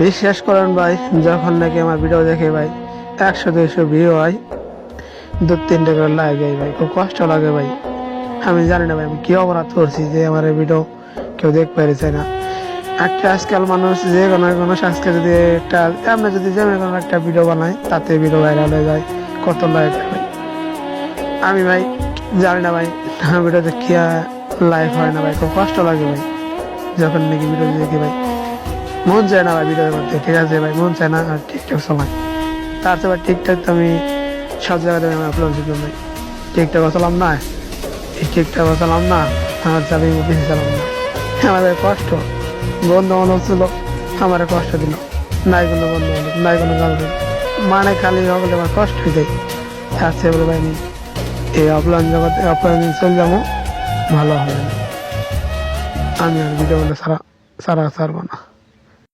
বিশ্বাস করেন ভাই, যখন নাকি আমার ভিডিও দেখে ভাই 100-200 ভিউ হয়, 2-3টা করে লাইক যায় ভাই, খুব কষ্ট লাগে ভাই। আমি জানি না ভাই আমি কি অপরাধ করছি যে আমার এই ভিডিও কেউ দেখ পাইছে না। একটা আজকাল মানুষ যে কোনো আজকে যদি একটা আমরা যদি যে কোনো একটা ভিডিও বানাই, তাতে ভিডিও ভাইরাল হয়ে যায়, কত লাইক হয় ভাই। আমি ভাই জানি না ভাই আমার ভিডিওতে কি লাইক হয় না ভাই, খুব কষ্ট লাগে ভাই যখন নাকি ভিডিও দেখি ভাই। মন চায় না ভাই ভিডিও করতে, ঠিক আছে ভাই, মন চায় না আর টিকটক চালাই। তার চেয়ে ভাই টিকটক তো আমি সব জায়গাতে আমি আপলোড দিতাম ভাই। টিকটক চালাম না, এই টিকটক চালাম না, আমার চাবি বেশি চালাম না। আমাদের কষ্ট, বন্ধু বান্ধব ছিল আমার কষ্ট দিল, নাই কোনো বন্ধু বান্ধব, নাই কোনো গার্লফ্রেন্ড, মানে খালি হলে আমার কষ্ট হয়ে যায়। তার চেয়ে বলে ভাই আমি এই অফলাইন জগতে অফলাইন চলে যাবো, ভালো হবে না। আমি আর ভিডিও বলে সারা সারা ছাড়বো না।